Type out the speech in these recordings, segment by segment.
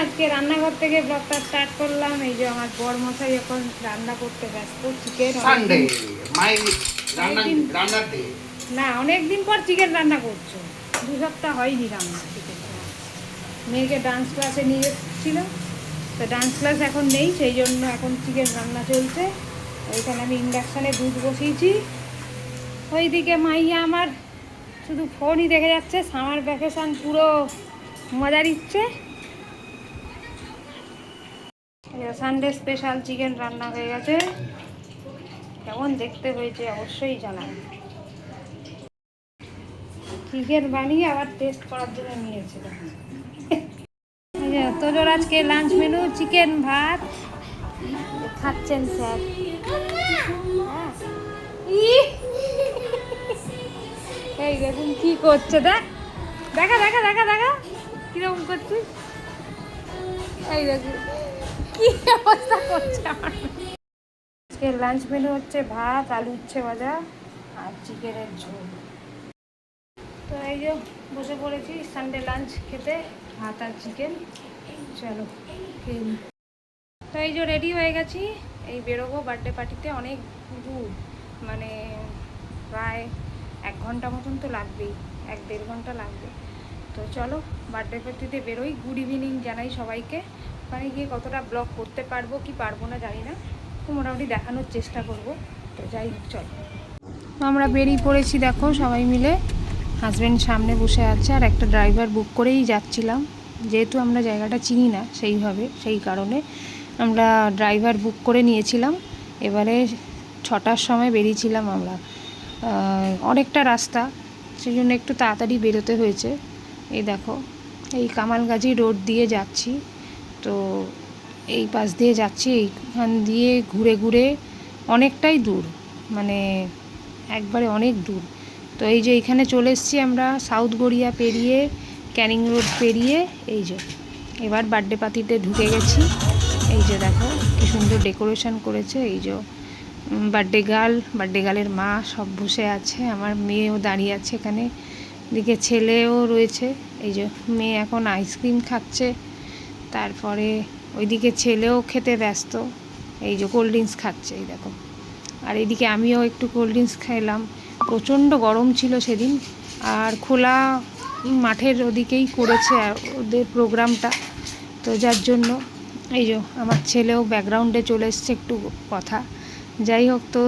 আজকে রান্নাঘর থেকে ব্লগটা স্টার্ট করলাম। এই যে আমার বর মশাই এখন রান্না করতে ব্যস্ত। চিকেন সানডে মাই রান্নার ডে না, অনেকদিন পর চিকেন রান্না করছো। 2 সপ্তাহ হয়নি রান্না চিকেন। মেয়েকে ডান্স ক্লাসে নিয়ে এসেছিল, তো ডান্স ক্লাস এখন নেই, সেই জন্য এখন চিকেন রান্না চলছে। ওইখানে আমি ইন্ডাকশানে দুধ বসিয়েছি। ওইদিকে মাইয়া আমার শুধু ফোনই দেখে যাচ্ছে। সামার ভ্যাকেশন পুরো মজা দিচ্ছে। সানডে স্পেশাল চিকেন রান্না হয়ে গেছে। কেমন দেখতে হয়েছে অবশ্যই জানাবেন। চিকেন বানিয়ে আবার টেস্ট করার জন্য নিয়েছিল। তোর আজকে লাঞ্চ মেনু চিকেন ভাত খাচ্ছেন স্যার। এই দেখুন কি করছে, দেখা দেখা দেখা দেখা কিরকম করছিস। এই দেখুন কি অবস্থা করছে আমার। আজকে লাঞ্চ মেনু হচ্ছে ভাত, আলু উচ্ছে ভাজা আর চিকেনের ঝোল। তো এই যে বসে পড়েছি সানডে লাঞ্চ খেতে, ভাত আর চিকেন। চলো খেয়ে নিই। তো এই যে রেডি হয়ে গেছি, এই বেরোবো বার্থডে পার্টিতে। অনেক দূর, মানে প্রায় 1 ঘন্টা মতন তো লাগবেই, 1-1.5 ঘন্টা লাগবে। তো চলো বার্থডে পার্টিতে বেরোই। গুড ইভিনিং জানাই সবাইকে। ওখানে গিয়ে কতটা ব্লগ করতে পারবো কি পারবো না জানি না, তো মোটামুটি দেখানোর চেষ্টা করব। তো যাই হোক চলো, আমরা বেরিয়ে পড়েছি দেখো সবাই মিলে। হাজব্যান্ড সামনে বসে আছে আর একটা ড্রাইভার বুক করেই যাচ্ছিলাম, যেহেতু আমরা জায়গাটা চিনি না সেইভাবে, সেই কারণে আমরা ড্রাইভার বুক করে নিয়েছিলাম। এবারে 6টার সময় বেরিয়েছিলাম আমরা। অনেকটা রাস্তা, সেই জন্য একটু তাড়াতাড়ি বেরোতে হয়েছে। এই দেখো এই কামালগাজী রোড দিয়ে যাচ্ছি, তো এই পাশ দিয়ে যাচ্ছি। এইখান দিয়ে ঘুরে ঘুরে অনেকটাই দূর, মানে একবারে অনেক দূর। তো এই যে এইখানে চলে এসেছি আমরা, সাউথ গড়িয়া পেরিয়ে, ক্যানিং রোড পেরিয়ে। এই যে এবার বার্থডে পার্টিতে ঢুকে গেছি। এই যে দেখো কি সুন্দর ডেকোরেশন করেছে। এই যে বার্থডে গার্লের মা সব বসে আছে, আমার মেয়েও দাঁড়িয়ে আছে এখানে, এদিকে ছেলেও রয়েছে। এই যে মেয়ে এখন আইসক্রিম খাচ্ছে, তারপরে ওইদিকে ছেলেও খেতে ব্যস্ত। এই যে কোল্ড ড্রিঙ্কস খাচ্ছে, এই দেখো। আর এদিকে আমিও একটু কোল্ড ড্রিঙ্কস খেলাম। প্রচণ্ড গরম ছিল সেদিন, আর খোলা মাঠের ওদিকেই করেছে ওদের প্রোগ্রামটা, তো যার জন্য এই যে আমার ছেলেও ব্যাকগ্রাউন্ডে চলে এসছে একটু কথা। যাই হোক, তো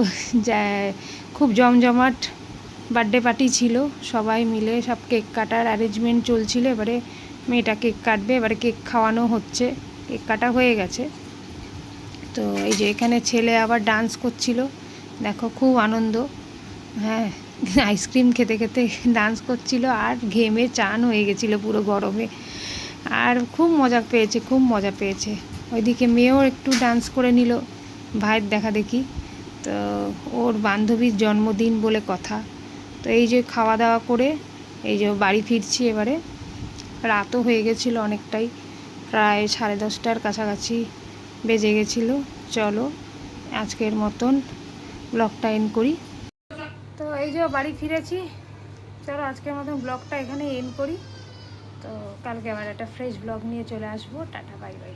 খুব জমজমাট বার্থডে পার্টি ছিল, সবাই মিলে সব কেক কাটার অ্যারেঞ্জমেন্ট চলছিল। এবারে মেয়েটা কেক কাটবে, এবারে কেক খাওয়ানো হচ্ছে, কেক কাটা হয়ে গেছে। তো এই যে এখানে ছেলে আবার ডান্স করছিল, দেখো খুব আনন্দ। হ্যাঁ, আইসক্রিম খেতে খেতে ডান্স করছিল আর ঘেমে চান হয়ে গেছিলো পুরো গরমে, আর খুব মজা পেয়েছে, খুব মজা পেয়েছে। ওইদিকে মেয়েও একটু ডান্স করে নিল ভাইয়ের দেখা দেখি। তো ওর বান্ধবীর জন্মদিন বলে কথা। তো এই যে খাওয়া দাওয়া করে এই যে বাড়ি ফিরছি এবারে। রাতও হয়ে গেছিলো অনেকটাই, প্রায় 10:30টার কাছাকাছি বেজে গেছিলো। চলো আজকের মতন ব্লগটা এন্ড করি। তো এই যে বাড়ি ফিরেছি, চলো আজকের মতন ব্লগটা এখানে এন্ড করি। তো কালকে আবার একটা ফ্রেশ ব্লগ নিয়ে চলে আসবো। Tata, bye bye.